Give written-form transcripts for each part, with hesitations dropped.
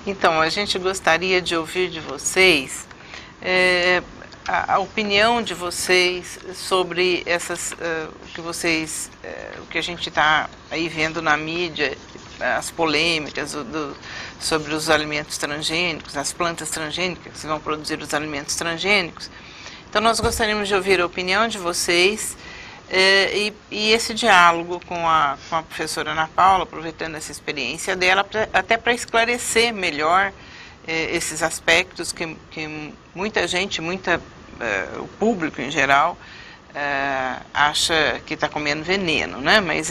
Então, a gente gostaria de ouvir de vocês a opinião de vocês sobre o que a gente está aí vendo na mídia, as polêmicas sobre os alimentos transgênicos, as plantas transgênicas que vão produzir os alimentos transgênicos. Então, nós gostaríamos de ouvir a opinião de vocês e esse diálogo com a professora Ana Paula, aproveitando essa experiência dela, até para esclarecer melhor esses aspectos que muita gente, o público em geral, acha que está comendo veneno, né? Mas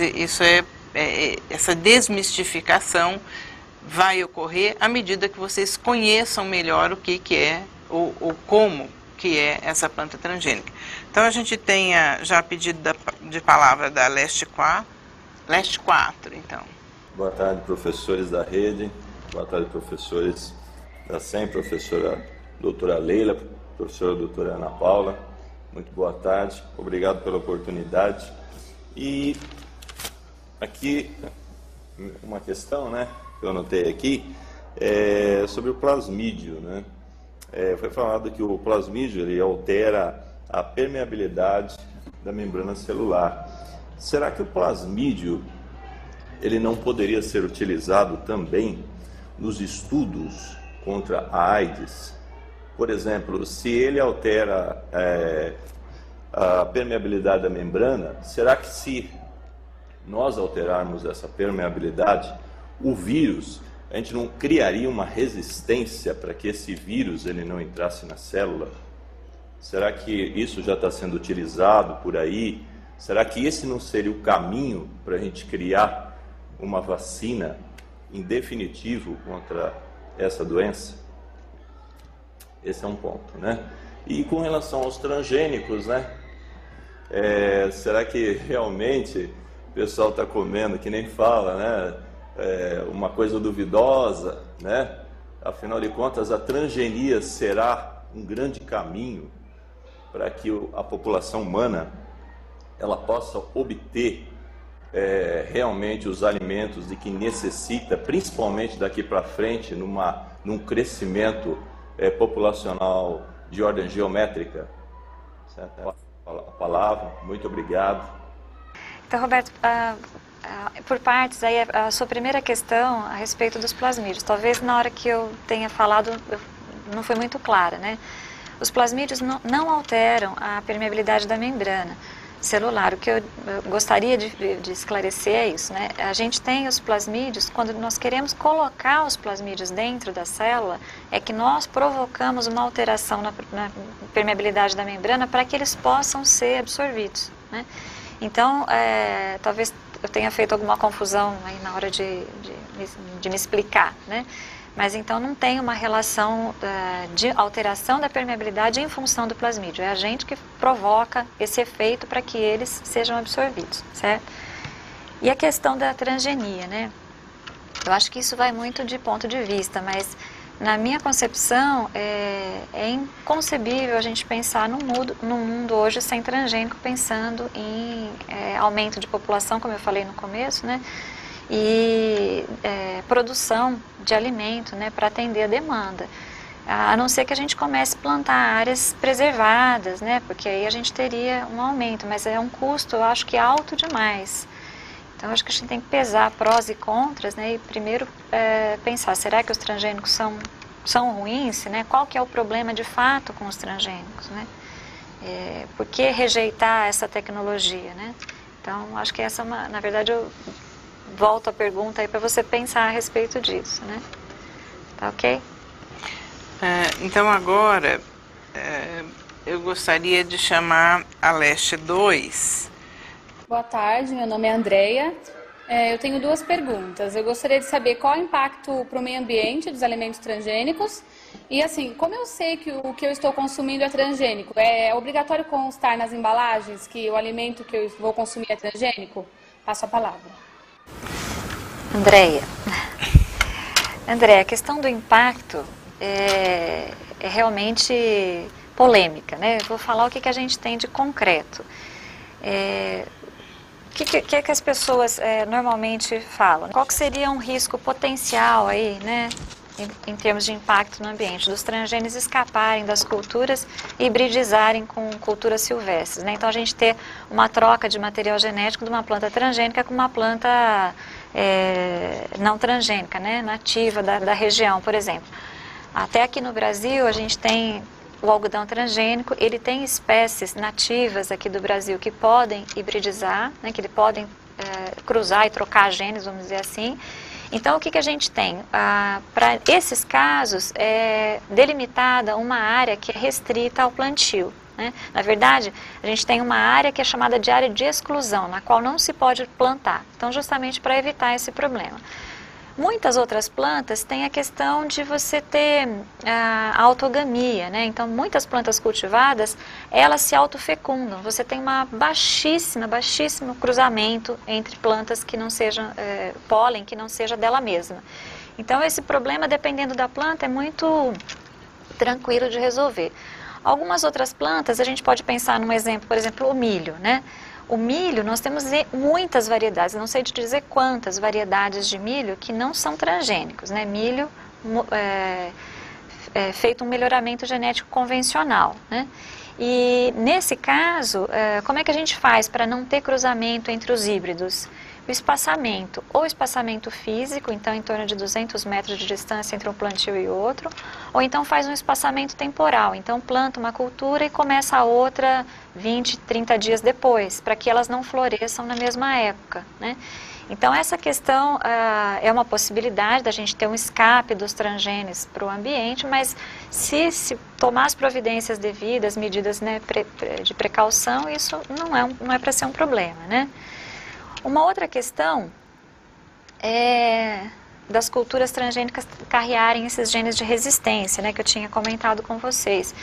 essa desmistificação vai ocorrer à medida que vocês conheçam melhor o que é ou como que é essa planta transgênica. Então, a gente tem já pedido de palavra da Leste 4, então. Boa tarde, professores da rede. Boa tarde, professores da SEM, professora doutora Leila, professora doutora Ana Paula. Muito boa tarde. Obrigado pela oportunidade. E aqui, uma questão, né, que eu anotei aqui, sobre o plasmídio, né? Foi falado que o plasmídio ele altera a permeabilidade da membrana celular. Será que o plasmídio ele não poderia ser utilizado também nos estudos contra a AIDS? Por exemplo, se ele altera a permeabilidade da membrana, será que se nós alterarmos essa permeabilidade, o vírus, a gente não criaria uma resistência para que esse vírus ele não entrasse na célula? Será que isso já está sendo utilizado por aí? Será que esse não seria o caminho para a gente criar uma vacina em definitivo contra essa doença? Esse é um ponto, né? E com relação aos transgênicos, né? Será que realmente o pessoal está comendo, que nem fala, né? Uma coisa duvidosa, né? Afinal de contas, a transgenia será um grande caminho para que a população humana ela possa obter realmente os alimentos de que necessita, principalmente daqui para frente, num crescimento populacional de ordem geométrica. Certo? A palavra, muito obrigado. Então, Roberto, por partes, aí a sua primeira questão a respeito dos plasmídios. Talvez na hora que eu tenha falado não foi muito clara, né? Os plasmídios não alteram a permeabilidade da membrana celular. O que eu gostaria de esclarecer é isso, né? A gente tem os plasmídios, quando nós queremos colocar os plasmídios dentro da célula, é que nós provocamos uma alteração na permeabilidade da membrana para que eles possam ser absorvidos, né? Então, talvez eu tenha feito alguma confusão aí na hora de me explicar, né? Mas então não tem uma relação de alteração da permeabilidade em função do plasmídio. É a gente que provoca esse efeito para que eles sejam absorvidos, certo? E a questão da transgenia, né? Eu acho que isso vai muito de ponto de vista, mas na minha concepção é inconcebível a gente pensar no mundo hoje sem transgênico, pensando em aumento de população, como eu falei no começo, né? E produção de alimento, né, para atender a demanda, a não ser que a gente comece a plantar áreas preservadas, né, porque aí a gente teria um aumento, mas é um custo, eu acho que alto demais. Então, eu acho que a gente tem que pesar prós e contras, né, e primeiro pensar, será que os transgênicos são ruins, né? Qual que é o problema de fato com os transgênicos, né? Por que rejeitar essa tecnologia, né? Então, acho que essa, na verdade, eu volto a pergunta aí para você pensar a respeito disso, né? Tá ok? Então agora eu gostaria de chamar a Leste 2. Boa tarde, meu nome é Andreia. Eu tenho duas perguntas. Eu gostaria de saber qual é o impacto para o meio ambiente dos alimentos transgênicos e, assim, como eu sei que o que eu estou consumindo é transgênico? É obrigatório constar nas embalagens que o alimento que eu vou consumir é transgênico? Passo a palavra. Andreia, a questão do impacto é realmente polêmica, né? Eu vou falar o que a gente tem de concreto. O que as pessoas normalmente falam? Qual que seria um risco potencial aí, né, em termos de impacto no ambiente, dos transgênios escaparem das culturas e hibridizarem com culturas silvestres, né? Então a gente ter uma troca de material genético de uma planta transgênica com uma planta não transgênica, né? Nativa da região, por exemplo. Até aqui no Brasil a gente tem o algodão transgênico, ele tem espécies nativas aqui do Brasil que podem hibridizar, né? Que podem cruzar e trocar genes, vamos dizer assim. Então, o que a gente tem? Para esses casos, é delimitada uma área que é restrita ao plantio, né? Na verdade, a gente tem uma área que é chamada de área de exclusão, na qual não se pode plantar. Então, justamente para evitar esse problema. Muitas outras plantas têm a questão de você ter a autogamia, né? Então, muitas plantas cultivadas, elas se autofecundam. Você tem uma baixíssimo cruzamento entre plantas que não sejam, pólen, que não seja dela mesma. Então, esse problema, dependendo da planta, é muito tranquilo de resolver. Algumas outras plantas, a gente pode pensar num exemplo, por exemplo, o milho, né? O milho, nós temos muitas variedades, não sei te dizer quantas variedades de milho que não são transgênicos, né? Milho feito um melhoramento genético convencional, né? E nesse caso, como é que a gente faz para não ter cruzamento entre os híbridos? O espaçamento, ou espaçamento físico, então em torno de 200 metros de distância entre um plantio e outro, ou então faz um espaçamento temporal, então planta uma cultura e começa a outra 20, 30 dias depois, para que elas não floresçam na mesma época, né? Então essa questão é uma possibilidade da gente ter um escape dos transgênios para o ambiente, mas se tomar as providências devidas, medidas, né, de precaução, isso não é para ser um problema, né? Uma outra questão é das culturas transgênicas carrearem esses genes de resistência, né, que eu tinha comentado com vocês.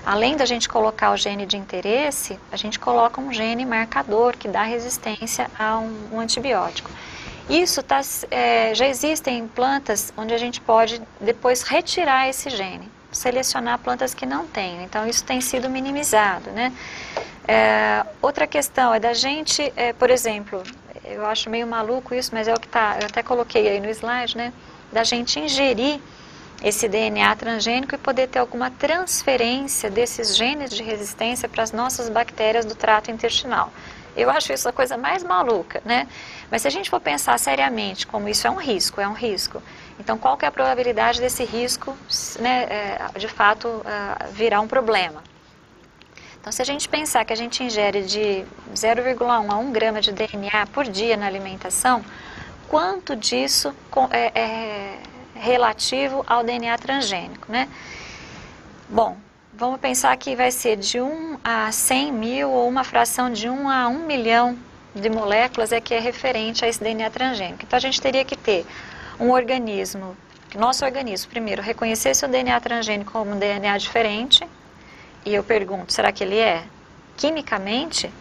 Além da gente colocar o gene de interesse, a gente coloca um gene marcador que dá resistência a um antibiótico. Isso já existem plantas onde a gente pode depois retirar esse gene, selecionar plantas que não têm. Então isso tem sido minimizado, né? Outra questão é da gente, por exemplo, eu acho meio maluco isso, mas é o que eu até coloquei aí no slide, né? Da gente ingerir esse DNA transgênico e poder ter alguma transferência desses genes de resistência para as nossas bactérias do trato intestinal. Eu acho isso a coisa mais maluca, né? Mas se a gente for pensar seriamente como isso é um risco, então qual que é a probabilidade desse risco, né, de fato virar um problema? Então, se a gente pensar que a gente ingere de 0,1 a 1 grama de DNA por dia na alimentação, quanto disso é relativo ao DNA transgênico, né? Bom, vamos pensar que vai ser de 1 a 100 mil ou uma fração de 1 a 1 milhão de moléculas que é referente a esse DNA transgênico. Então, a gente teria que ter um organismo, nosso organismo, primeiro, reconhecer seu DNA transgênico como um DNA diferente. E eu pergunto, será que ele é? Quimicamente,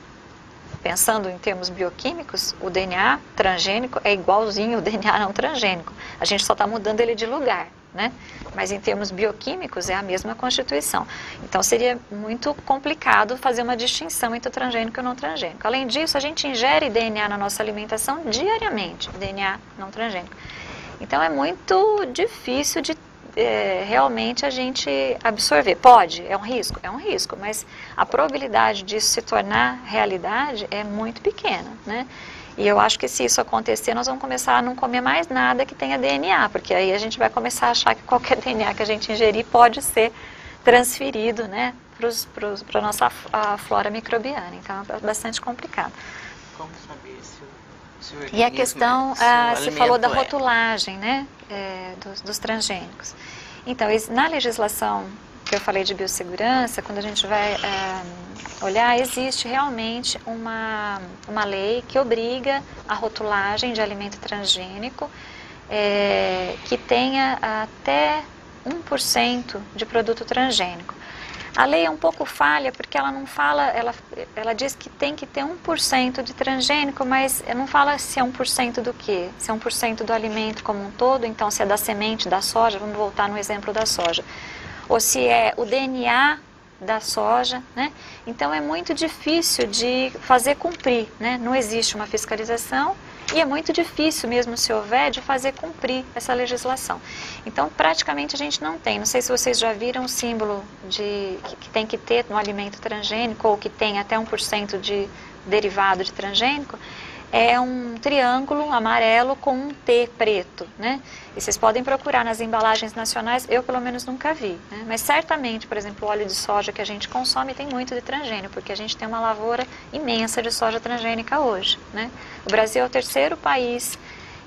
pensando em termos bioquímicos, o DNA transgênico é igualzinho ao DNA não transgênico. A gente só está mudando ele de lugar, né? Mas em termos bioquímicos é a mesma constituição. Então seria muito complicado fazer uma distinção entre o transgênico e o não transgênico. Além disso, a gente ingere DNA na nossa alimentação diariamente, DNA não transgênico. Então é muito difícil de realmente a gente absorver. Pode, é um risco, mas a probabilidade disso se tornar realidade é muito pequena, né? E eu acho que se isso acontecer, nós vamos começar a não comer mais nada que tenha DNA, porque aí a gente vai começar a achar que qualquer DNA que a gente ingerir pode ser transferido, né, para a nossa flora microbiana. Então é bastante complicado. Como saber se o organismo, e a questão, você falou da rotulagem, né, dos transgênicos. Então, na legislação que eu falei de biossegurança, quando a gente vai olhar, existe realmente uma lei que obriga a rotulagem de alimento transgênico que tenha até 1% de produto transgênico. A lei é um pouco falha porque ela não fala, ela diz que tem que ter 1% de transgênico, mas não fala se é 1% do quê? Se é 1% do alimento como um todo, então se é da semente da soja, vamos voltar no exemplo da soja. Ou se é o DNA da soja, né? Então é muito difícil de fazer cumprir, né? Não existe uma fiscalização E é muito difícil mesmo, se houver, de fazer cumprir essa legislação. Então, praticamente a gente não tem. Não sei se vocês já viram o símbolo que tem que ter no alimento transgênico, ou que tem até 1% de derivado de transgênico. É um triângulo amarelo com um T preto, né? E vocês podem procurar nas embalagens nacionais, eu pelo menos nunca vi, né? Mas certamente, por exemplo, o óleo de soja que a gente consome tem muito de transgênico, porque a gente tem uma lavoura imensa de soja transgênica hoje, né? O Brasil é o terceiro país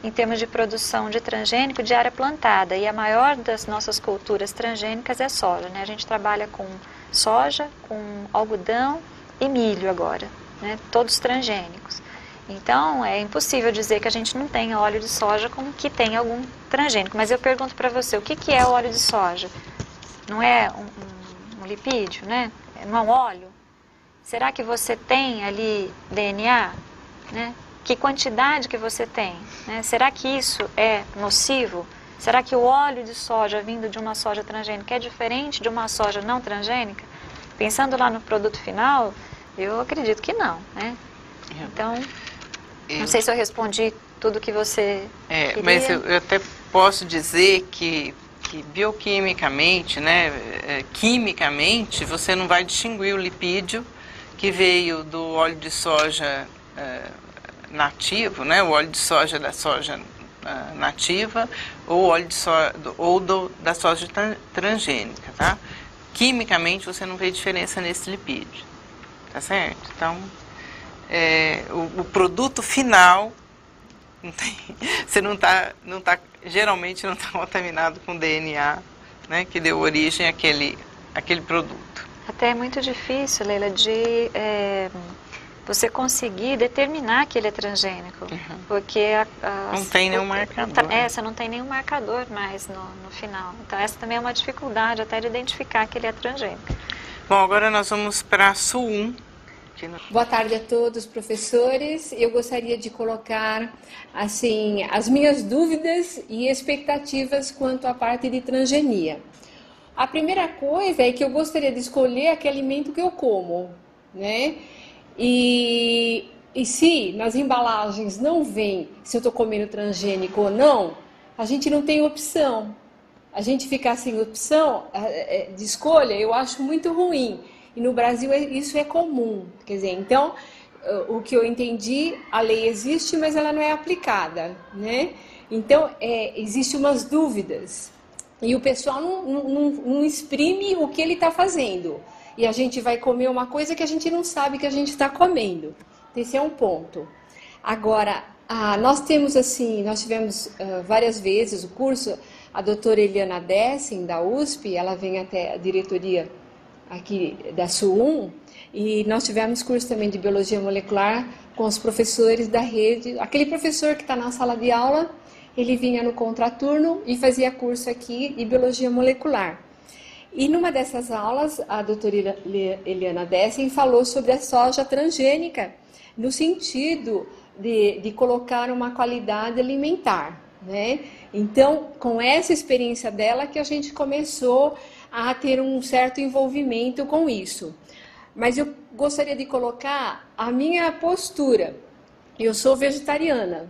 em termos de produção de transgênico de área plantada, e a maior das nossas culturas transgênicas é soja, né? A gente trabalha com soja, com algodão e milho agora, né? Todos transgênicos. Então, é impossível dizer que a gente não tem óleo de soja como que tem algum transgênico. Mas eu pergunto para você, o que é o óleo de soja? Não é um lipídio, né? Não é um óleo? Será que você tem ali DNA? Né? Que quantidade que você tem? Né? Será que isso é nocivo? Será que o óleo de soja vindo de uma soja transgênica é diferente de uma soja não transgênica? Pensando lá no produto final, eu acredito que não, né? Então... Não sei se eu respondi tudo que você queria. Mas eu até posso dizer que bioquimicamente, né, quimicamente, você não vai distinguir o lipídio que veio do óleo de soja nativo, né, o óleo de soja da soja nativa, ou óleo de soja, da soja transgênica, tá? Quimicamente você não vê diferença nesse lipídio, tá certo? Então... o produto final você geralmente não está contaminado com DNA, né, que deu origem àquele produto. Até é muito difícil, Leila, de você conseguir determinar que ele é transgênico, porque não tem nenhum marcador. Você não tem nenhum marcador mais no final. Então essa também é uma dificuldade até de identificar que ele é transgênico. Bom, agora nós vamos para a SU1. Boa tarde a todos, professores. Eu gostaria de colocar assim as minhas dúvidas e expectativas quanto à parte de transgenia. A primeira coisa é que eu gostaria de escolher aquele alimento que eu como, né? E se nas embalagens não vem se eu estou comendo transgênico ou não, a gente não tem opção. A gente ficar sem opção de escolha, eu acho muito ruim. E no Brasil isso é comum, quer dizer, então, o que eu entendi, a lei existe, mas ela não é aplicada, né? Então, existem umas dúvidas, e o pessoal não exprime o que ele está fazendo, e a gente vai comer uma coisa que a gente não sabe que a gente está comendo. Esse é um ponto. Agora, nós tivemos várias vezes o curso, a doutora Eliana Dessing, da USP, ela vem até a diretoria aqui da SU1, e nós tivemos curso também de biologia molecular com os professores da rede. Aquele professor que está na sala de aula, ele vinha no contraturno e fazia curso aqui de biologia molecular. E numa dessas aulas, a doutora Eliana Dessing falou sobre a soja transgênica, no sentido de colocar uma qualidade alimentar, né? Então, com essa experiência dela que a gente começou a ter um certo envolvimento com isso. Mas eu gostaria de colocar a minha postura. Eu sou vegetariana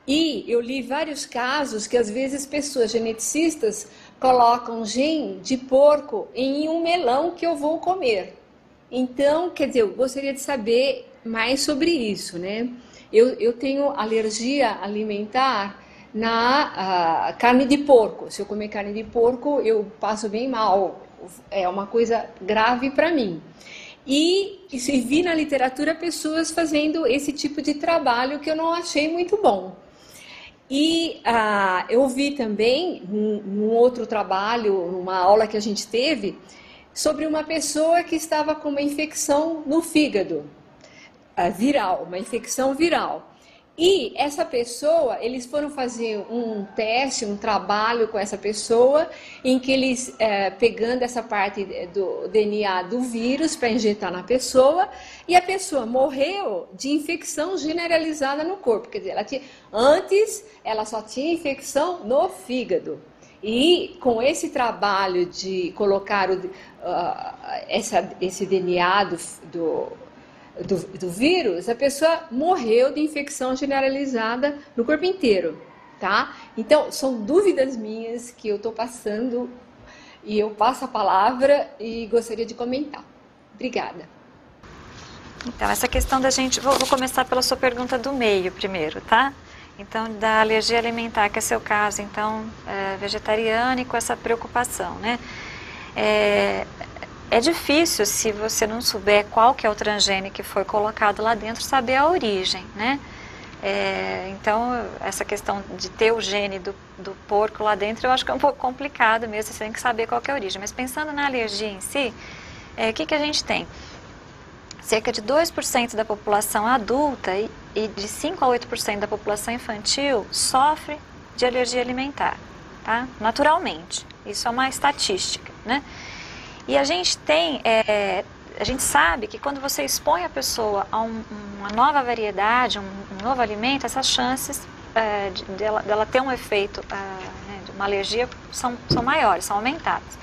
e eu li vários casos que às vezes pessoas geneticistas colocam gene de porco em um melão que eu vou comer. Então, quer dizer, eu gostaria de saber mais sobre isso, né? Eu tenho alergia alimentar na carne de porco. Se eu comer carne de porco, eu passo bem mal. É uma coisa grave para mim. E vi na literatura pessoas fazendo esse tipo de trabalho que eu não achei muito bom. E eu vi também, num outro trabalho, numa aula que a gente teve, sobre uma pessoa que estava com uma infecção no fígado, viral, uma infecção viral. E essa pessoa, eles foram fazer um teste, um trabalho com essa pessoa, em que eles, pegando essa parte do DNA do vírus para injetar na pessoa, e a pessoa morreu de infecção generalizada no corpo. Quer dizer, antes ela só tinha infecção no fígado. E com esse trabalho de colocar esse DNA do vírus, a pessoa morreu de infecção generalizada no corpo inteiro, tá? Então, são dúvidas minhas que eu estou passando e eu passo a palavra e gostaria de comentar. Obrigada. Então, essa questão da gente... Vou começar pela sua pergunta do meio primeiro, tá? Então, da alergia alimentar, que é seu caso, então, vegetariana e com essa preocupação, né? É difícil, se você não souber qual que é o transgênico que foi colocado lá dentro, saber a origem, né? Então, essa questão de ter o gene do porco lá dentro, eu acho que é um pouco complicado mesmo, você tem que saber qual que é a origem. Mas pensando na alergia em si, o que a gente tem? Cerca de 2% da população adulta e de 5 a 8% da população infantil sofre de alergia alimentar, tá? Naturalmente. Isso é uma estatística, né? E a gente tem, a gente sabe que quando você expõe a pessoa a uma nova variedade, um novo alimento, essas chances dela ter um efeito, de uma alergia, são maiores, são aumentadas.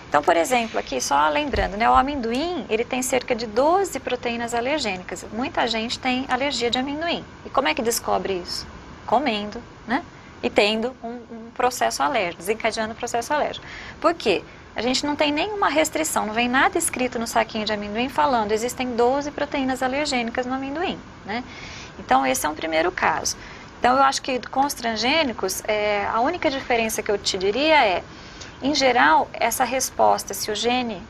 Então, por exemplo, aqui só lembrando, né, o amendoim, ele tem cerca de 12 proteínas alergênicas. Muita gente tem alergia de amendoim. E como é que descobre isso? Comendo, né? E tendo um processo alérgico, desencadeando o processo alérgico. Por quê? A gente não tem nenhuma restrição, não vem nada escrito no saquinho de amendoim falando existem 12 proteínas alergênicas no amendoim, né? Então, esse é um primeiro caso. Então, eu acho que com os transgênicos, a única diferença que eu te diria em geral, essa resposta, se o gene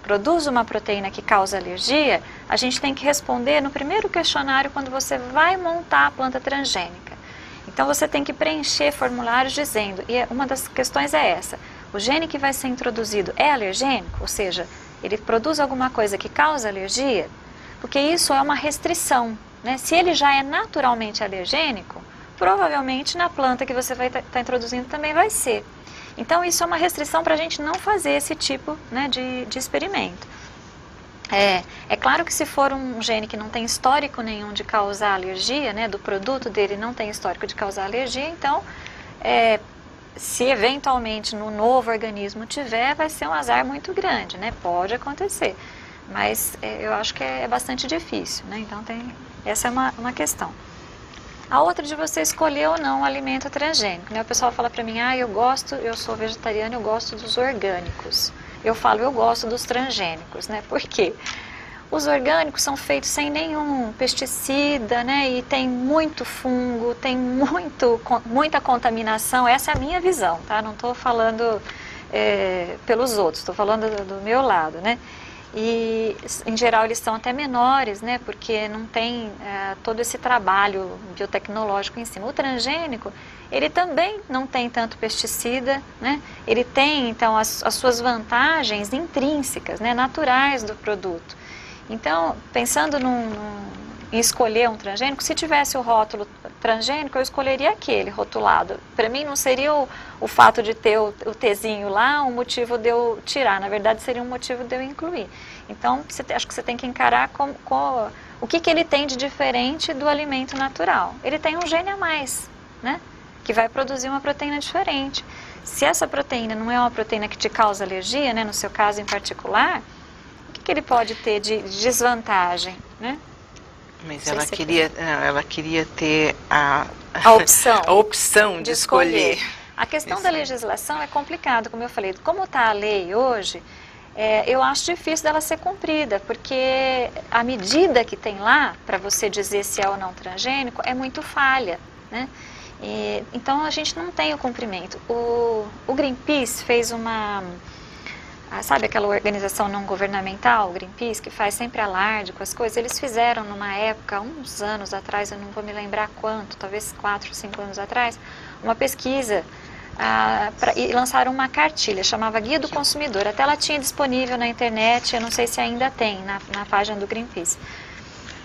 produz uma proteína que causa alergia, a gente tem que responder no primeiro questionário quando você vai montar a planta transgênica. Então, você tem que preencher formulários dizendo, e uma das questões é essa, o gene que vai ser introduzido é alergênico? Ou seja, ele produz alguma coisa que causa alergia? Porque isso é uma restrição, né? Se ele já é naturalmente alergênico, provavelmente na planta que você vai estar introduzindo também vai ser. Então, isso é uma restrição para a gente não fazer esse tipo, né, de experimento. É claro que se for um gene que não tem histórico nenhum de causar alergia, né, do produto dele não tem histórico de causar alergia, então, se eventualmente no novo organismo tiver, vai ser um azar muito grande, né? Pode acontecer, mas eu acho que é bastante difícil, né? Então, essa é uma questão. A outra de você escolher ou não o alimento transgênico, né? O pessoal fala para mim, eu sou vegetariana, eu gosto dos orgânicos. Eu falo, eu gosto dos transgênicos, né? Por quê? Os orgânicos são feitos sem nenhum pesticida, né? E tem muito fungo, tem muita contaminação. Essa é a minha visão, tá? Não estou falando pelos outros, estou falando do meu lado, né? E, em geral, eles são até menores, né? Porque não tem todo esse trabalho biotecnológico em cima. O transgênico, ele também não tem tanto pesticida, né? Ele tem, então, as suas vantagens intrínsecas, né? Naturais do produto. Então, pensando em escolher um transgênico, se tivesse o rótulo transgênico, eu escolheria aquele rotulado. Para mim, não seria o fato de ter o Tzinho lá um motivo de eu tirar. Na verdade, seria um motivo de eu incluir. Então, acho que você tem que encarar o que ele tem de diferente do alimento natural. Ele tem um gene a mais, né? Que vai produzir uma proteína diferente. Se essa proteína não é uma proteína que te causa alergia, né, no seu caso em particular, o que ele pode ter de desvantagem, né? Mas ela queria ter a opção de escolher. A questão da legislação é complicada, como eu falei. Como está a lei hoje, eu acho difícil dela ser cumprida, porque a medida que tem lá, para você dizer se é ou não transgênico, é muito falha, né? Então, a gente não tem o cumprimento. O Greenpeace fez sabe aquela organização não governamental, Greenpeace, que faz sempre alarde com as coisas? Eles fizeram numa época, uns anos atrás, eu não vou me lembrar quanto, talvez 4 ou 5 anos atrás, uma pesquisa e lançaram uma cartilha, chamava Guia do Consumidor. Até ela tinha disponível na internet, eu não sei se ainda tem, na página do Greenpeace.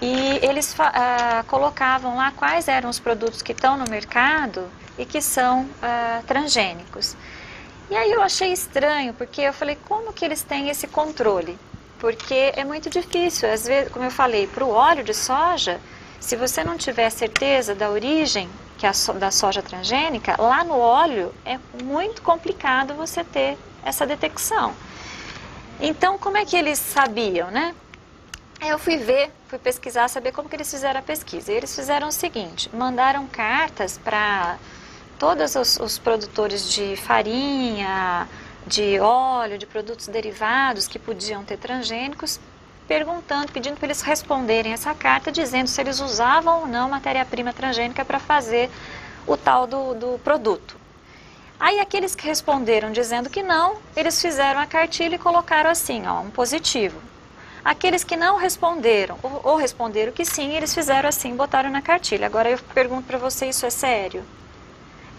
E eles colocavam lá quais eram os produtos que estão no mercado e que são transgênicos. E aí eu achei estranho, porque eu falei, como que eles têm esse controle? Porque é muito difícil, às vezes, como eu falei, para o óleo de soja, se você não tiver certeza da origem da soja transgênica, lá no óleo é muito complicado você ter essa detecção. Então, como é que eles sabiam, né? Aí eu fui pesquisar, saber como que eles fizeram a pesquisa. E eles fizeram o seguinte, mandaram cartas para todos os produtores de farinha, de óleo, de produtos derivados que podiam ter transgênicos, pedindo para eles responderem essa carta, dizendo se eles usavam ou não matéria-prima transgênica para fazer o tal do produto. Aí aqueles que responderam dizendo que não, eles fizeram a cartilha e colocaram assim, ó, um positivo. Aqueles que não responderam, ou responderam que sim, eles fizeram assim, botaram na cartilha. Agora eu pergunto para você, isso é sério?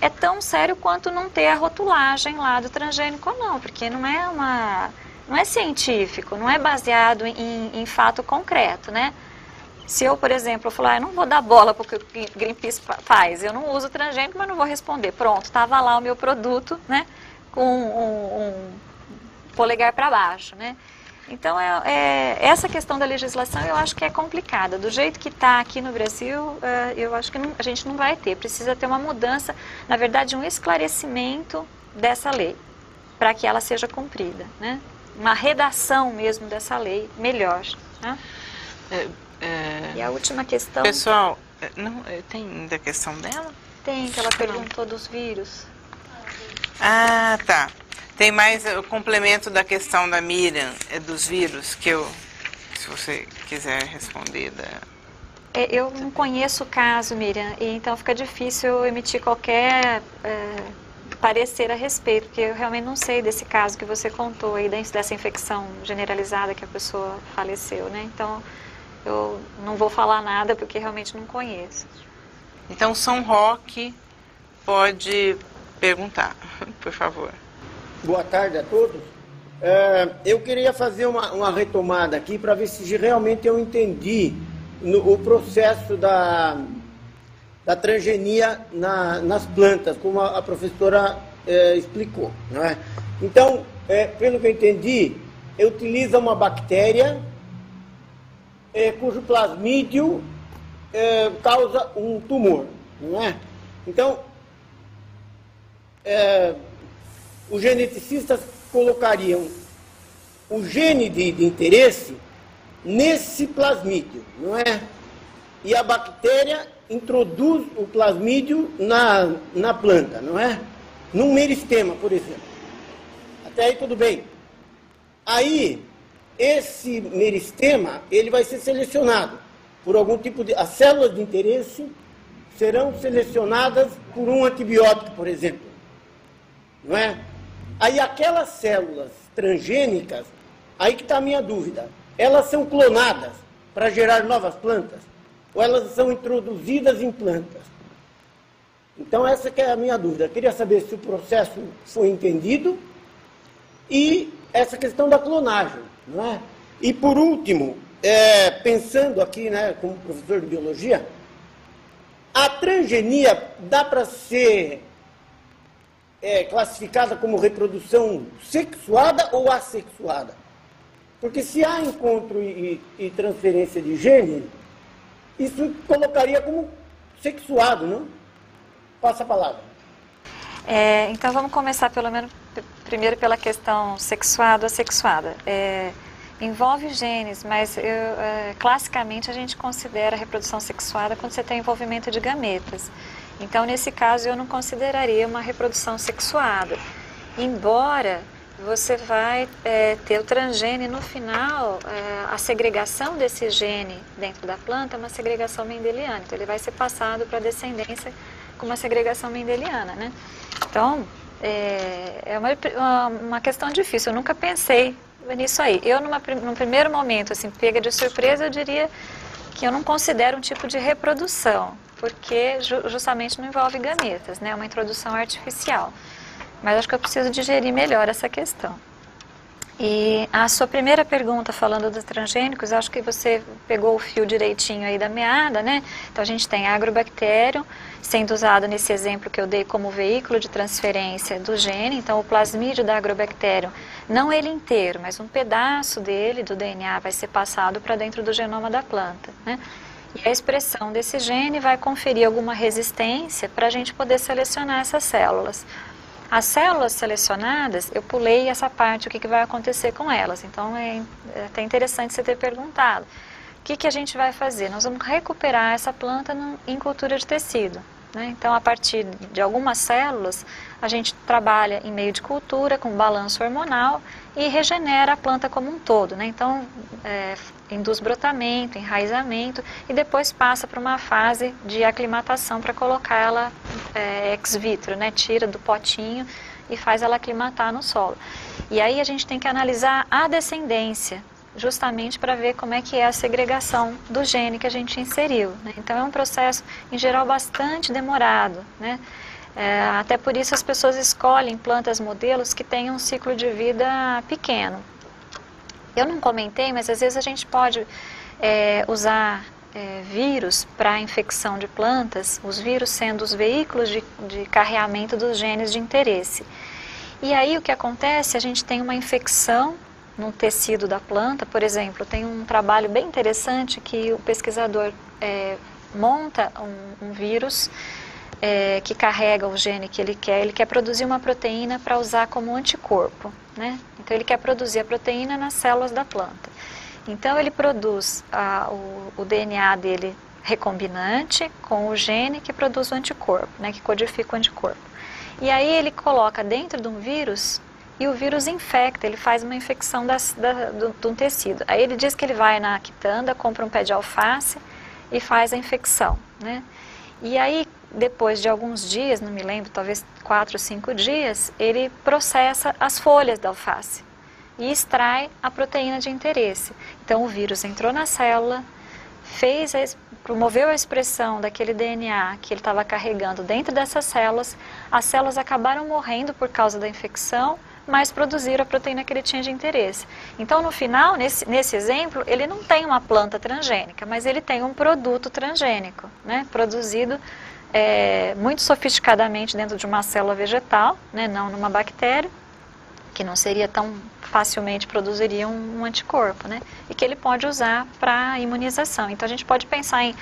É tão sério quanto não ter a rotulagem lá do transgênico ou não, porque não é científico, não é baseado em fato concreto, né? Se eu, por exemplo, falar, eu não vou dar bola porque o Greenpeace faz, eu não uso transgênico, mas não vou responder. Pronto, estava lá o meu produto, né, com um polegar para baixo, né? Então, essa questão da legislação eu acho que é complicada. Do jeito que está aqui no Brasil, eu acho que a gente não vai ter. Precisa ter uma mudança, na verdade, um esclarecimento dessa lei, para que ela seja cumprida, né? Uma redação mesmo dessa lei melhor, né? E a última questão... Pessoal, tem ainda a questão dela? Tem, que ela perguntou dos vírus. Ah, tá. Tem mais o complemento da questão da Miriam, dos vírus, que se você quiser responder. Eu não conheço o caso, Miriam, e então fica difícil eu emitir qualquer parecer a respeito, porque eu realmente não sei desse caso que você contou aí, dessa infecção generalizada que a pessoa faleceu, né? Então, eu não vou falar nada porque realmente não conheço. Então, São Roque pode perguntar, por favor. Boa tarde a todos. Eu queria fazer uma retomada aqui para ver se realmente eu entendi o processo da transgenia nas plantas, como a professora explicou, não é? Então, pelo que eu entendi, utiliza uma bactéria cujo plasmídio causa um tumor, não é? Então, os geneticistas colocariam o gene de interesse nesse plasmídio, não é? E a bactéria introduz o plasmídio na planta, não é? Num meristema, por exemplo. Até aí tudo bem. Aí, esse meristema, ele vai ser selecionado por algum tipo de... As células de interesse serão selecionadas por um antibiótico, por exemplo. Não é? Aí aquelas células transgênicas, aí que está a minha dúvida, elas são clonadas para gerar novas plantas? Ou elas são introduzidas em plantas? Então essa que é a minha dúvida. Eu queria saber se o processo foi entendido e essa questão da clonagem, não é? E por último, pensando aqui, né, como professor de biologia, a transgenia dá para ser classificada como reprodução sexuada ou assexuada? Porque se há encontro e transferência de gene, isso colocaria como sexuado, não? Passa a palavra. Então vamos começar primeiro pela questão sexuado ou assexuada. Envolve genes, mas classicamente a gente considera a reprodução sexuada quando você tem envolvimento de gametas. Então, nesse caso, eu não consideraria uma reprodução sexuada. Embora você vai ter o transgene no final, a segregação desse gene dentro da planta é uma segregação mendeliana. Então, ele vai ser passado para a descendência com uma segregação mendeliana, né? Então, é uma questão difícil. Eu nunca pensei nisso aí. Eu, num primeiro momento, assim, pega de surpresa, eu diria que eu não considero um tipo de reprodução, porque justamente não envolve gametas, né? É uma introdução artificial. Mas acho que eu preciso digerir melhor essa questão. E a sua primeira pergunta, falando dos transgênicos, acho que você pegou o fio direitinho aí da meada, né? Então a gente tem agrobactério sendo usado nesse exemplo que eu dei como veículo de transferência do gene. Então o plasmídio da agrobactério, não ele inteiro, mas um pedaço dele, do DNA, vai ser passado para dentro do genoma da planta, né? E a expressão desse gene vai conferir alguma resistência para a gente poder selecionar essas células. As células selecionadas, eu pulei essa parte, o que vai acontecer com elas. Então, é até interessante você ter perguntado. que a gente vai fazer? Nós vamos recuperar essa planta em cultura de tecido, né? Então, a partir de algumas células, a gente trabalha em meio de cultura, com balanço hormonal, e regenera a planta como um todo, né? Então, induz brotamento, enraizamento, e depois passa para uma fase de aclimatação para colocar ela ex vitro, né? Tira do potinho e faz ela aclimatar no solo. E aí a gente tem que analisar a descendência, justamente para ver como é que é a segregação do gene que a gente inseriu, né? Então, é um processo, em geral, bastante demorado, né? Até por isso as pessoas escolhem plantas modelos que tenham um ciclo de vida pequeno. Eu não comentei, mas às vezes a gente pode usar vírus para infecção de plantas, os vírus sendo os veículos de carreamento dos genes de interesse. E aí o que acontece, a gente tem uma infecção no tecido da planta. Por exemplo, tem um trabalho bem interessante que o pesquisador monta um vírus que carrega o gene que ele quer produzir uma proteína para usar como anticorpo, né? Então ele quer produzir a proteína nas células da planta. Então ele produz o DNA dele recombinante com o gene que produz o anticorpo, né? Que codifica o anticorpo. E aí ele coloca dentro de um vírus e o vírus infecta, ele faz uma infecção de um tecido. Aí ele diz que ele vai na quitanda, compra um pé de alface e faz a infecção, né? E aí, depois de alguns dias, não me lembro, talvez 4 ou 5 dias, ele processa as folhas da alface e extrai a proteína de interesse. Então o vírus entrou na célula, promoveu a expressão daquele DNA que ele estava carregando dentro dessas células. As células acabaram morrendo por causa da infecção, mas produziram a proteína que ele tinha de interesse. Então, no final, nesse exemplo, ele não tem uma planta transgênica, mas ele tem um produto transgênico, né? Produzido muito sofisticadamente dentro de uma célula vegetal, né? Não numa bactéria, que não seria tão facilmente produziria um anticorpo, né? E que ele pode usar para imunização. Então, a gente pode pensar em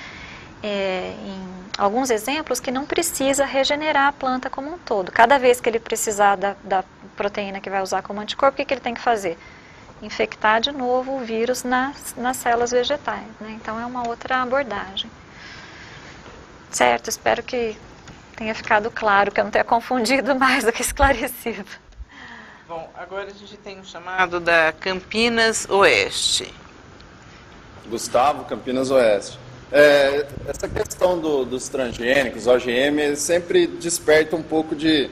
alguns exemplos que não precisa regenerar a planta como um todo. Cada vez que ele precisar da proteína que vai usar como anticorpo, o que ele tem que fazer? Infectar de novo o vírus nas células vegetais, né? Então é uma outra abordagem. Certo, espero que tenha ficado claro, que eu não tenha confundido mais do que esclarecido. Bom, agora a gente tem um chamado da Campinas Oeste. Gustavo, Campinas Oeste. Essa questão dos transgênicos, OGM, sempre desperta um pouco de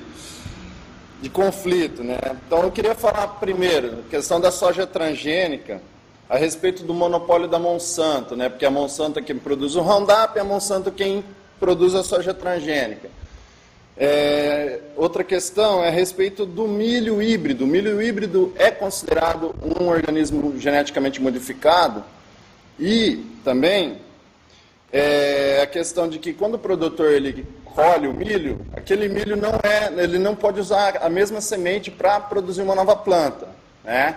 conflito, né? Então eu queria falar primeiro, questão da soja transgênica, a respeito do monopólio da Monsanto, né? Porque a Monsanto é quem produz o Roundup e a Monsanto quem produz a soja transgênica. Outra questão é a respeito do milho híbrido. O milho híbrido é considerado um organismo geneticamente modificado e também a questão de que quando o produtor ele colhe o milho, aquele milho ele não pode usar a mesma semente para produzir uma nova planta, né?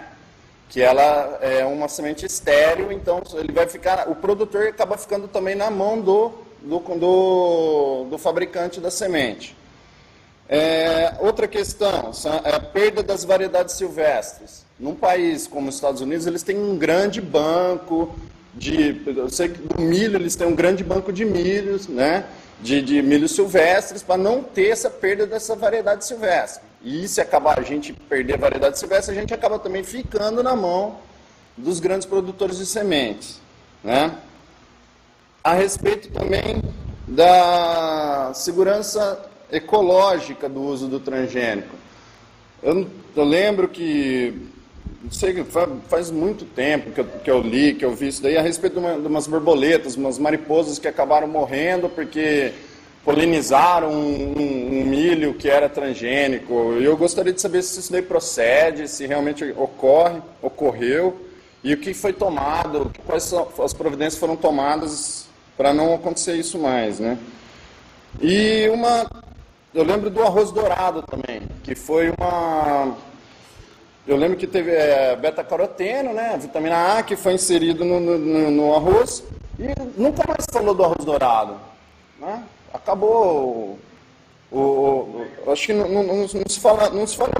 Que ela é uma semente estéril, então ele vai ficar, o produtor acaba ficando também na mão do fabricante da semente. Outra questão é a perda das variedades silvestres. Num país como os Estados Unidos, eles têm um grande banco eu sei que do milho eles têm um grande banco de milhos, né? De milhos silvestres, para não ter essa perda dessa variedade silvestre. E se acabar a gente perder a variedade silvestre, a gente acaba também ficando na mão dos grandes produtores de sementes, né? A respeito também da segurança ecológica do uso do transgênico. Eu lembro que, não sei, faz muito tempo que eu li, que eu vi isso daí, a respeito de umas borboletas, umas mariposas que acabaram morrendo porque polinizaram um milho que era transgênico. E eu gostaria de saber se isso daí procede, se realmente ocorreu, e o que foi tomado, quais as providências foram tomadas para não acontecer isso mais, né? E eu lembro do arroz dourado também, que foi eu lembro que teve beta-caroteno, né, vitamina A, que foi inserido no arroz, e nunca mais falou do arroz dourado, né? Acabou, acho que não se fala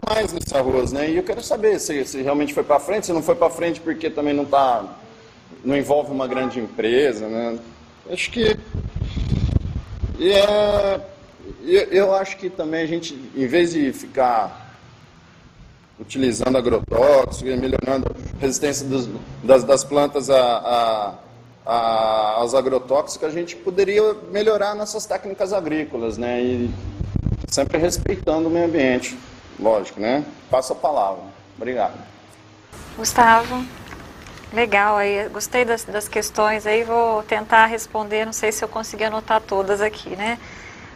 mais nesse arroz, né? E eu quero saber se realmente foi para frente, se não foi para frente porque também não está não envolve uma grande empresa, né? Acho que eu acho que também a gente, em vez de ficar utilizando agrotóxico e melhorando a resistência das plantas aos agrotóxicos, a gente poderia melhorar nossas técnicas agrícolas, né? E sempre respeitando o meio ambiente, lógico, né? Passo a palavra. Obrigado. Gustavo, legal aí, gostei das questões aí, vou tentar responder, não sei se eu consegui anotar todas aqui, né?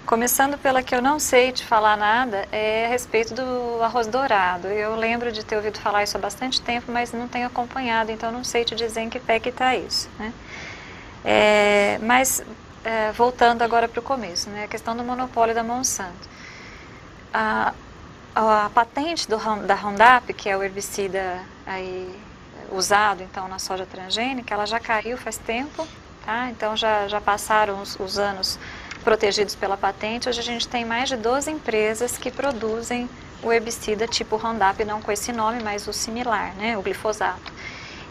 Começando pela que eu não sei te falar nada, é a respeito do arroz dourado. Eu lembro de ter ouvido falar isso há bastante tempo, mas não tenho acompanhado, então não sei te dizer em que pé que está isso, né? Voltando agora para o começo, né? A questão do monopólio da Monsanto. A patente da Roundup, que é o herbicida aí usado então na soja transgênica, ela já caiu faz tempo, tá? Então já passaram os anos protegidos pela patente. Hoje a gente tem mais de 12 empresas que produzem o herbicida tipo Roundup, não com esse nome, mas o similar, né, o glifosato.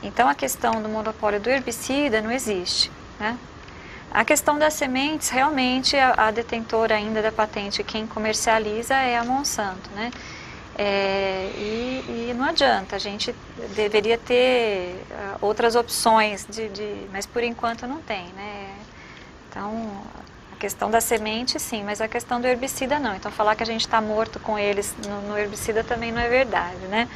Então a questão do monopólio do herbicida não existe, né? A questão das sementes, realmente a detentora ainda da patente, quem comercializa é a Monsanto, né? E não adianta, a gente deveria ter outras opções, mas por enquanto não tem, né? Então, a questão da semente, sim, mas a questão do herbicida, não. Então, falar que a gente está morto com eles no herbicida também não é verdade, né?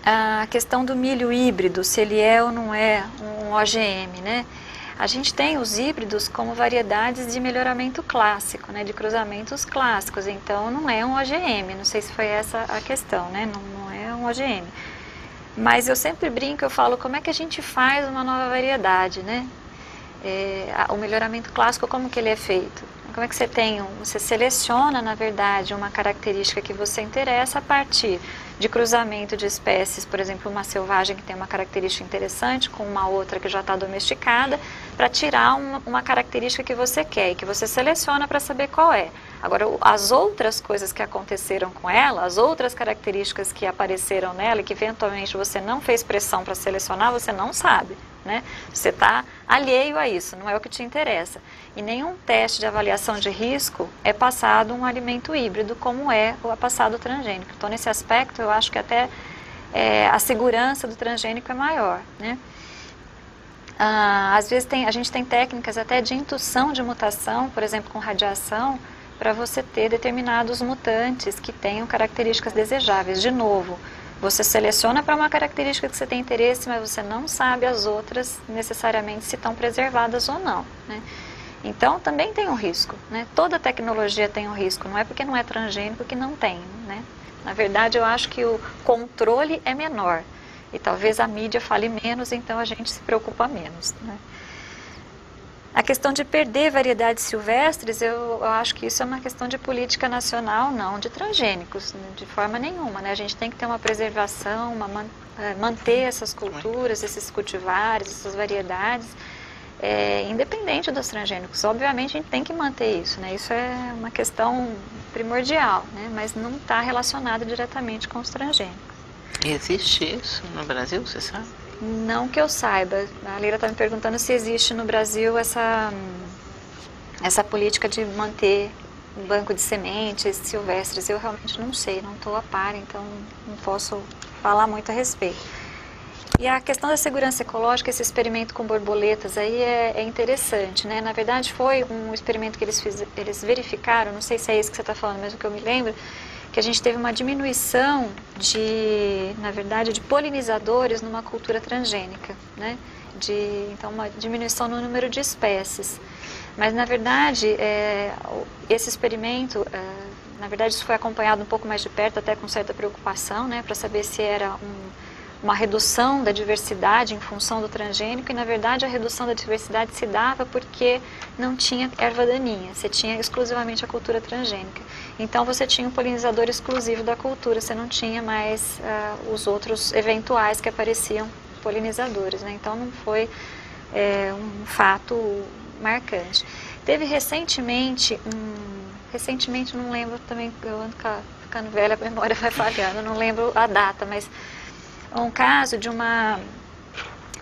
A questão do milho híbrido, se ele é ou não é um OGM, né? A gente tem os híbridos como variedades de melhoramento clássico, né, de cruzamentos clássicos, então não é um OGM, não sei se foi essa a questão, né, não é um OGM. Mas eu sempre brinco, eu falo, como é que a gente faz uma nova variedade, né? O melhoramento clássico, como que ele é feito? Como é que você seleciona, na verdade, uma característica que você interessa a partir de cruzamento de espécies, por exemplo, uma selvagem que tem uma característica interessante com uma outra que já está domesticada, para tirar uma característica que você quer e que você seleciona para saber qual é. Agora, as outras coisas que aconteceram com ela, as outras características que apareceram nela e que eventualmente você não fez pressão para selecionar, você não sabe, né? Você está alheio a isso, não é o que te interessa. E nenhum teste de avaliação de risco é passado um alimento híbrido como é o passado transgênico. Então, nesse aspecto, eu acho que até a segurança do transgênico é maior, né? Às vezes a gente tem técnicas até de indução de mutação, por exemplo, com radiação, para você ter determinados mutantes que tenham características desejáveis. De novo, você seleciona para uma característica que você tem interesse, mas você não sabe as outras necessariamente se estão preservadas ou não, né? Então, também tem um risco, né? Toda tecnologia tem um risco, não é porque não é transgênico que não tem, né? Na verdade, eu acho que o controle é menor e talvez a mídia fale menos, então a gente se preocupa menos, né? A questão de perder variedades silvestres, eu acho que isso é uma questão de política nacional, não de transgênicos, de forma nenhuma, né? A gente tem que ter uma preservação, manter essas culturas, esses cultivares, essas variedades, independente dos transgênicos. Obviamente a gente tem que manter isso, né? Isso é uma questão primordial, né? Mas não está relacionado diretamente com os transgênicos. Existe isso no Brasil, você sabe? Não que eu saiba. A Leila está me perguntando se existe no Brasil essa política de manter um banco de sementes silvestres. Eu realmente não sei, não estou a par, então não posso falar muito a respeito. E a questão da segurança ecológica, esse experimento com borboletas aí é interessante, né? Na verdade foi um experimento que eles verificaram, não sei se é esse que você está falando, mas o que eu me lembro, que a gente teve uma diminuição na verdade, de polinizadores numa cultura transgênica, né? Então, uma diminuição no número de espécies. Mas, na verdade, esse experimento, na verdade, isso foi acompanhado um pouco mais de perto, até com certa preocupação, né? Para saber se era uma redução da diversidade em função do transgênico, e, na verdade, a redução da diversidade se dava porque não tinha erva daninha, você tinha exclusivamente a cultura transgênica. Então, você tinha um polinizador exclusivo da cultura, você não tinha mais os outros eventuais que apareciam polinizadores, né? Então, não foi um fato marcante. Teve recentemente, não lembro também, eu ando ficando velha, a memória vai falhando, não lembro a data, mas um caso de uma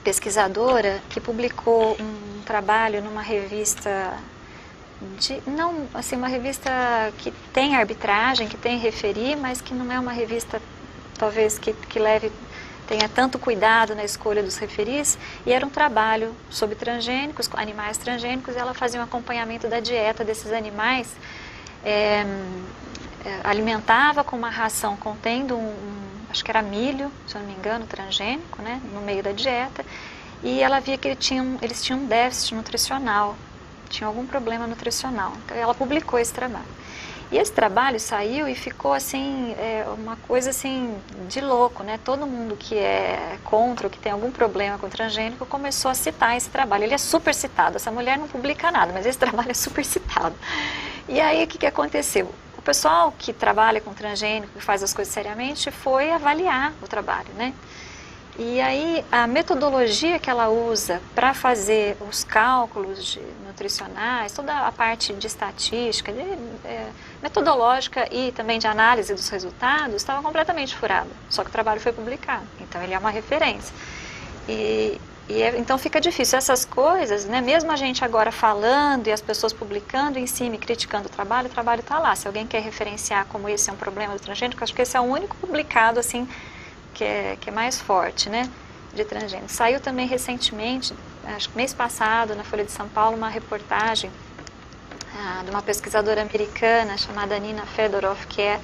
pesquisadora que publicou um trabalho numa revista, não, assim, uma revista que tem arbitragem, que tem referir, mas que não é uma revista, talvez, que tenha tanto cuidado na escolha dos referis, e era um trabalho sobre transgênicos, animais transgênicos, e ela fazia um acompanhamento da dieta desses animais, alimentava com uma ração contendo acho que era milho, se eu não me engano, transgênico, né, no meio da dieta, e ela via que eles tinham um déficit nutricional, tinham algum problema nutricional. Então ela publicou esse trabalho. E esse trabalho saiu e ficou assim, uma coisa assim de louco, né? Todo mundo que é contra ou que tem algum problema com o transgênico começou a citar esse trabalho. Ele é super citado, essa mulher não publica nada, mas esse trabalho é super citado. E aí o que aconteceu? O pessoal que trabalha com transgênico, que faz as coisas seriamente, foi avaliar o trabalho, né? E aí a metodologia que ela usa para fazer os cálculos nutricionais, toda a parte de estatística, metodológica e também de análise dos resultados, estava completamente furada. Só que o trabalho foi publicado, então ele é uma referência. Então fica difícil essas coisas, né? Mesmo a gente agora falando e as pessoas publicando em cima e criticando o trabalho está lá. Se alguém quer referenciar como esse é um problema do transgênico, acho que esse é o único publicado assim que é mais forte, né, de transgênico. Saiu também recentemente, acho que mês passado, na Folha de São Paulo, uma reportagem de uma pesquisadora americana chamada Nina Fedorov, que é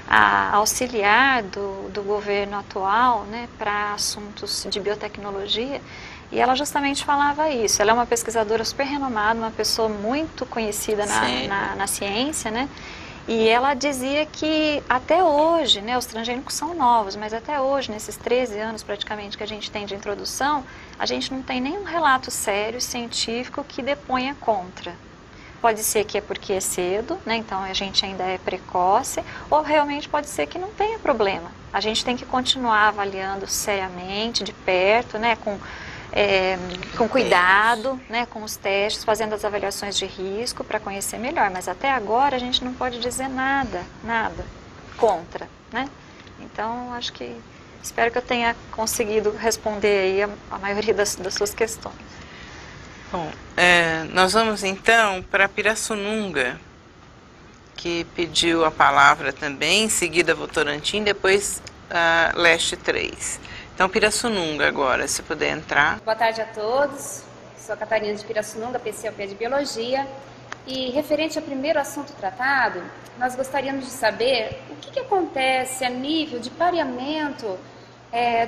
a auxiliar do governo atual, né, para assuntos de biotecnologia, e ela justamente falava isso. Ela é uma pesquisadora super renomada, uma pessoa muito conhecida na ciência, né, e ela dizia que até hoje, né, os transgênicos são novos, mas até hoje, nesses 13 anos praticamente que a gente tem de introdução, a gente não tem nenhum relato sério, científico, que deponha contra. Pode ser que é porque é cedo, né, então a gente ainda é precoce, ou realmente pode ser que não tenha problema. A gente tem que continuar avaliando seriamente, de perto, né, com cuidado, né, com os testes, fazendo as avaliações de risco para conhecer melhor. Mas até agora a gente não pode dizer nada contra, né? Então, espero que eu tenha conseguido responder aí a maioria das suas questões. Bom, nós vamos então para Pirassununga, que pediu a palavra também, em seguida a Votorantim, depois a Leste 3. Então, Pirassununga agora, se puder entrar. Boa tarde a todos. Sou a Catarina de Pirassununga, PCLP de Biologia. E referente ao primeiro assunto tratado, nós gostaríamos de saber o que acontece a nível de pareamento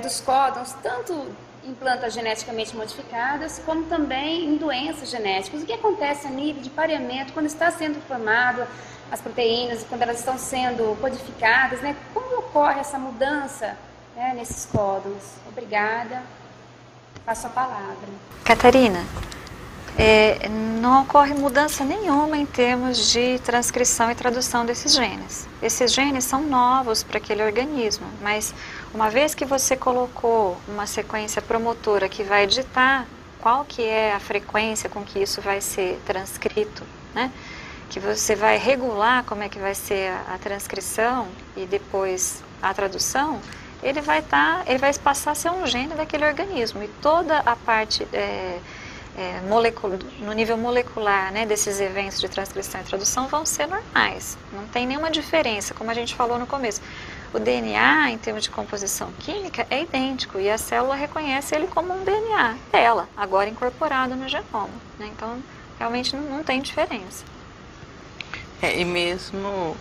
dos códons, tanto em plantas geneticamente modificadas, como também em doenças genéticas. O que acontece a nível de pareamento quando está sendo formado as proteínas, quando elas estão sendo codificadas, né? Como ocorre essa mudança, né, nesses códons? Obrigada. Passo a palavra. Catarina, não ocorre mudança nenhuma em termos de transcrição e tradução desses genes. Esses genes são novos para aquele organismo, mas uma vez que você colocou uma sequência promotora que vai ditar qual que é a frequência com que isso vai ser transcrito, né? Que você vai regular como é que vai ser a transcrição e depois a tradução, ele vai passar a ser um gene daquele organismo, e toda a parte no nível molecular, né, desses eventos de transcrição e tradução vão ser normais, não tem nenhuma diferença, como a gente falou no começo. O DNA, em termos de composição química, é idêntico, e a célula reconhece ele como um DNA dela, agora incorporado no genoma, né? Então realmente não tem diferença. E mesmo,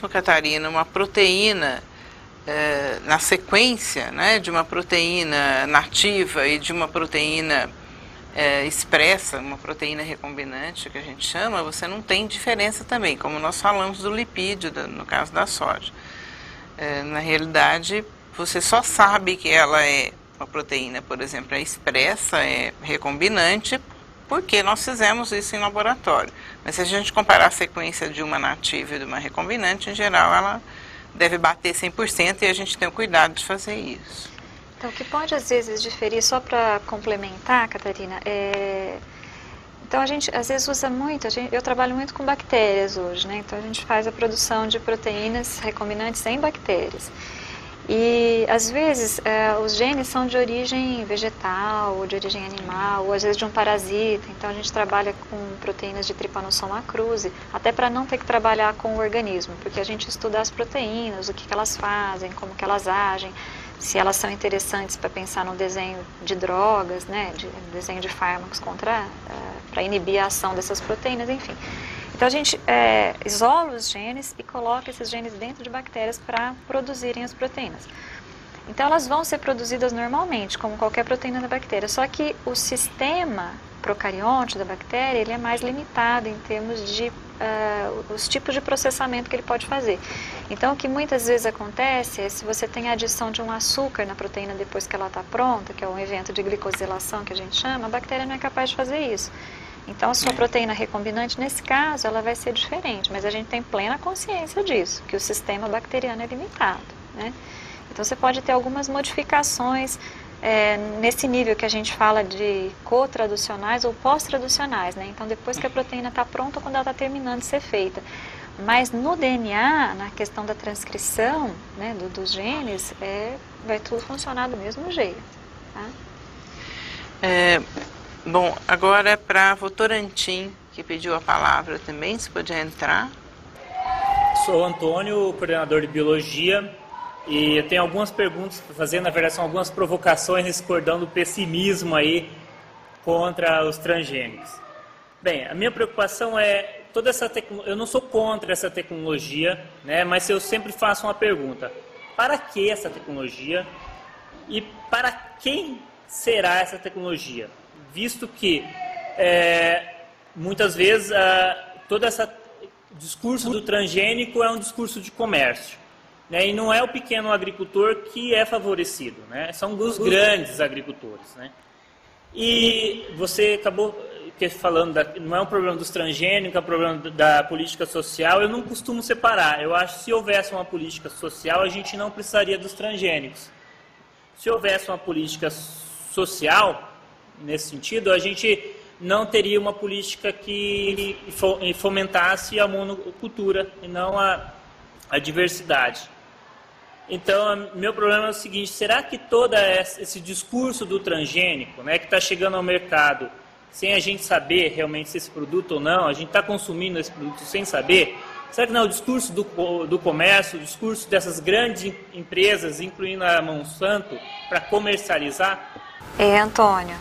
Catarina, uma proteína na sequência, né, de uma proteína nativa e de uma proteína expressa, uma proteína recombinante que a gente chama, você não tem diferença também, como nós falamos do lipídio, no caso da soja. Na realidade, você só sabe que ela é uma proteína, por exemplo, expressa, é recombinante, porque nós fizemos isso em laboratório. Mas se a gente comparar a sequência de uma nativa e de uma recombinante, em geral, ela deve bater 100%, e a gente tem o cuidado de fazer isso. Então, o que pode às vezes diferir, só para complementar, Catarina, então a gente às vezes usa muito, eu trabalho muito com bactérias hoje, né? Então a gente faz a produção de proteínas recombinantes em bactérias. E, às vezes, os genes são de origem vegetal, ou de origem animal, ou às vezes de um parasita. Então, a gente trabalha com proteínas de Trypanosoma cruzi, até para não ter que trabalhar com o organismo, porque a gente estuda as proteínas, o que elas fazem, como que elas agem, se elas são interessantes para pensar no desenho de drogas, né, desenho de fármacos para inibir a ação dessas proteínas, enfim. Então, a gente isola os genes e coloca esses genes dentro de bactérias para produzirem as proteínas. Então, elas vão ser produzidas normalmente, como qualquer proteína da bactéria, só que o sistema procarionte da bactéria, ele é mais limitado em termos de os tipos de processamento que ele pode fazer. Então, o que muitas vezes acontece é se você tem a adição de um açúcar na proteína depois que ela está pronta, que é um evento de glicosilação que a gente chama, a bactéria não é capaz de fazer isso. Então, a sua proteína recombinante, nesse caso, ela vai ser diferente, mas a gente tem plena consciência disso, que o sistema bacteriano é limitado, né? Então, você pode ter algumas modificações nesse nível que a gente fala de co-traducionais ou pós-traducionais, né? Então, depois que a proteína está pronta, quando ela está terminando de ser feita. Mas no DNA, na questão da transcrição, né, dos genes, vai tudo funcionar do mesmo jeito, tá? Bom, agora para a Votorantim, que pediu a palavra também, se podia entrar. Sou o Antônio, coordenador de Biologia, e eu tenho algumas perguntas para fazer, na verdade são algumas provocações nesse cordão do pessimismo aí contra os transgênicos. Bem, a minha preocupação é, eu não sou contra essa tecnologia, né, mas eu sempre faço uma pergunta: para que essa tecnologia e para quem será essa tecnologia? Visto que muitas vezes todo esse discurso do transgênico é um discurso de comércio, né? E não é o pequeno agricultor que é favorecido, né? São os grandes agricultores, né? E você acabou falando, não é um problema dos transgênicos, é um problema da política social. Eu não costumo separar. Eu acho que se houvesse uma política social, a gente não precisaria dos transgênicos. Se houvesse uma política social, nesse sentido, a gente não teria uma política que fomentasse a monocultura e não a diversidade. Então, meu problema é o seguinte: será que todo esse discurso do transgênico, né, que está chegando ao mercado sem a gente saber realmente se esse produto ou não, a gente está consumindo esse produto sem saber, será que não é o discurso do comércio, o discurso dessas grandes empresas, incluindo a Monsanto, para comercializar? Antônio,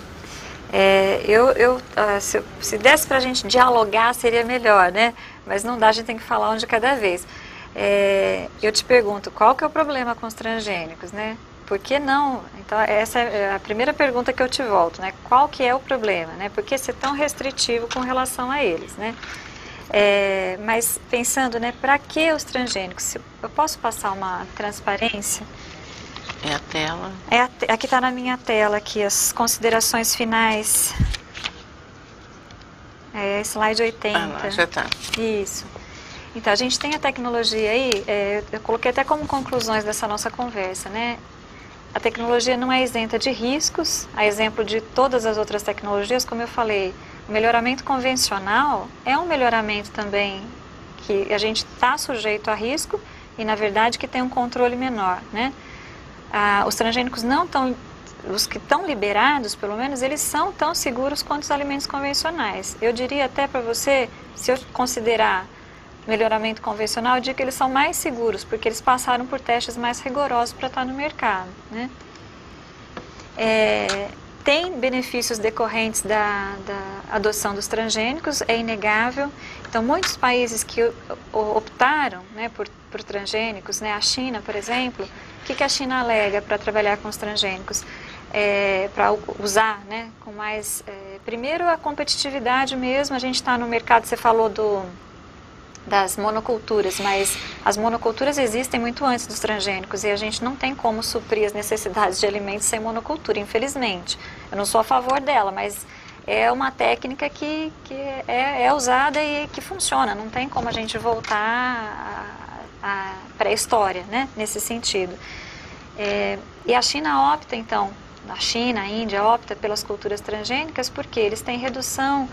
se desse para a gente dialogar seria melhor, né? Mas não dá, a gente tem que falar um de cada vez. Eu te pergunto, qual que é o problema com os transgênicos, né? Por que não? Então, essa é a primeira pergunta que eu te volto, né? Qual que é o problema, né? Por que ser tão restritivo com relação a eles, né? Mas pensando, né? Para que os transgênicos? Eu posso passar uma transparência? É a tela. Aqui está na minha tela, aqui, as considerações finais. Slide 80. Lá, já está. Isso. Então, a gente tem a tecnologia aí, eu coloquei até como conclusões dessa nossa conversa, né? A tecnologia não é isenta de riscos, a exemplo de todas as outras tecnologias, como eu falei, o melhoramento convencional é um melhoramento também que a gente está sujeito a risco e, na verdade, que tem um controle menor, né? Os transgênicos não estão, os que estão liberados, pelo menos, eles são tão seguros quanto os alimentos convencionais. Eu diria até para você, se eu considerar melhoramento convencional, eu digo que eles são mais seguros, porque eles passaram por testes mais rigorosos para estar no mercado, né? Tem benefícios decorrentes da adoção dos transgênicos, é inegável. Então, muitos países que optaram, né, por transgênicos, né, a China, por exemplo, o que a China alega para trabalhar com os transgênicos? Para usar, né, com mais... primeiro, a competitividade mesmo. A gente está no mercado, você falou das monoculturas, mas as monoculturas existem muito antes dos transgênicos e a gente não tem como suprir as necessidades de alimentos sem monocultura, infelizmente. Eu não sou a favor dela, mas é uma técnica que é usada e que funciona. Não tem como a gente voltar à pré-história, né, nesse sentido. E a China opta, então, a China, a Índia opta pelas culturas transgênicas porque eles têm redução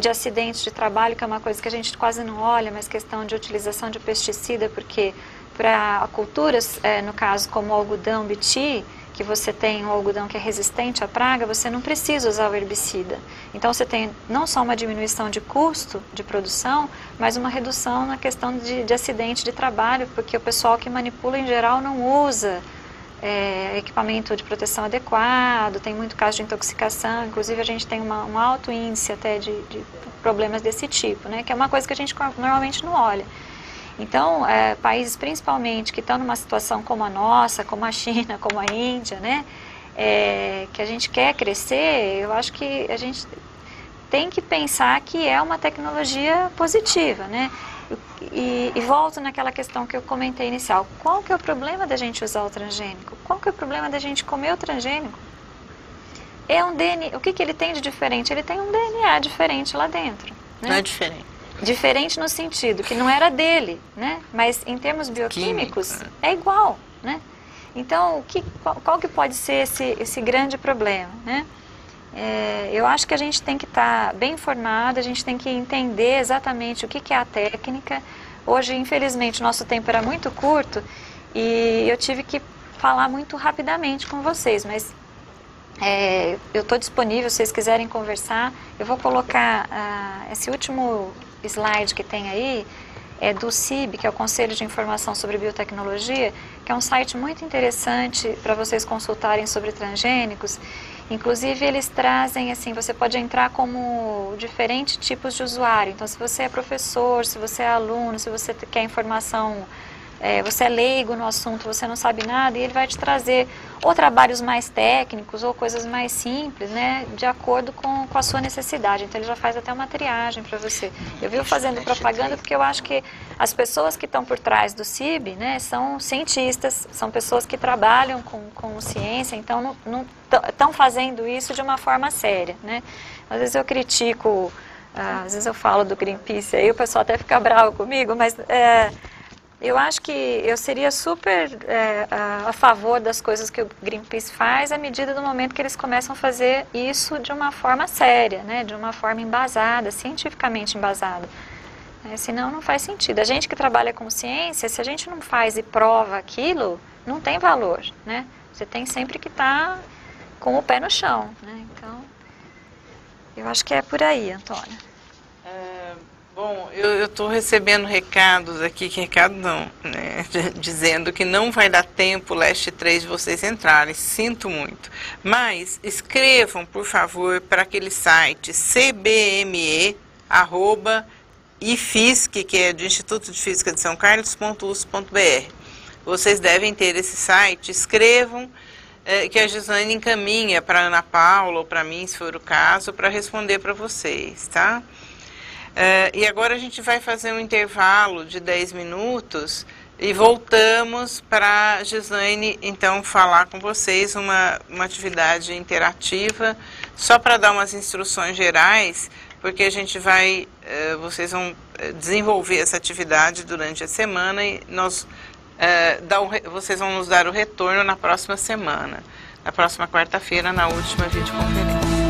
de acidentes de trabalho, que é uma coisa que a gente quase não olha, mas questão de utilização de pesticida, porque para culturas, no caso como o algodão biti, que você tem um algodão que é resistente à praga, você não precisa usar o herbicida. Então você tem não só uma diminuição de custo de produção, mas uma redução na questão de acidente de trabalho, porque o pessoal que manipula em geral não usa equipamento de proteção adequado, tem muito caso de intoxicação, inclusive a gente tem um alto índice até de problemas desse tipo, né, que é uma coisa que a gente normalmente não olha. Então, países principalmente que estão numa situação como a nossa, como a China, como a Índia, né, que a gente quer crescer, eu acho que a gente tem que pensar que é uma tecnologia positiva, né? E volto naquela questão que eu comentei inicial. Qual que é o problema da gente usar o transgênico? Qual que é o problema da gente comer o transgênico? É um DNA. O que ele tem de diferente? Ele tem um DNA diferente lá dentro, né? Não é diferente. Diferente no sentido que não era dele, né? Mas em termos bioquímicos é igual, né? Então, qual que pode ser esse grande problema, né? Eu acho que a gente tem que estar bem informado, a gente tem que entender exatamente o que é a técnica. Hoje, infelizmente, nosso tempo era muito curto e eu tive que falar muito rapidamente com vocês, mas eu estou disponível, se vocês quiserem conversar. Eu vou colocar esse último slide que tem aí, do CIB, que é o Conselho de Informação sobre Biotecnologia, que é um site muito interessante para vocês consultarem sobre transgênicos. Inclusive, eles trazem, assim, você pode entrar como diferentes tipos de usuário. Então, se você é professor, se você é aluno, se você quer informação, você é leigo no assunto, você não sabe nada, e ele vai te trazer ou trabalhos mais técnicos ou coisas mais simples, né, de acordo com a sua necessidade. Então, ele já faz até uma triagem para você. Eu vivo fazendo propaganda porque eu acho que as pessoas que estão por trás do CIB, né, são cientistas, são pessoas que trabalham com ciência, então não estão fazendo isso de uma forma séria, né. Às vezes eu critico, às vezes eu falo do Greenpeace, aí o pessoal até fica bravo comigo, mas eu acho que eu seria super a favor das coisas que o Greenpeace faz à medida do momento que eles começam a fazer isso de uma forma séria, né, de uma forma embasada, cientificamente embasada. Senão não faz sentido. A gente que trabalha com ciência, se a gente não faz e prova aquilo, não tem valor, né? Você tem sempre que estar com o pé no chão, né? Então, eu acho que é por aí, Antônia. Bom, eu estou recebendo recados aqui, que recado não, né, dizendo que não vai dar tempo, Leste 3, de vocês entrarem, sinto muito. Mas escrevam, por favor, para aquele site cbme@ifisc, que é do Instituto de Física de São Carlos.us.br. Vocês devem ter esse site, escrevam, que a Gislaine encaminha para a Ana Paula ou para mim, se for o caso, para responder para vocês, tá? E agora a gente vai fazer um intervalo de 10 minutos e voltamos para a Gislaine, então, falar com vocês uma atividade interativa, só para dar umas instruções gerais, porque a gente vai, vocês vão desenvolver essa atividade durante a semana e vocês vão nos dar o retorno na próxima semana, na próxima quarta-feira, na última videoconferência.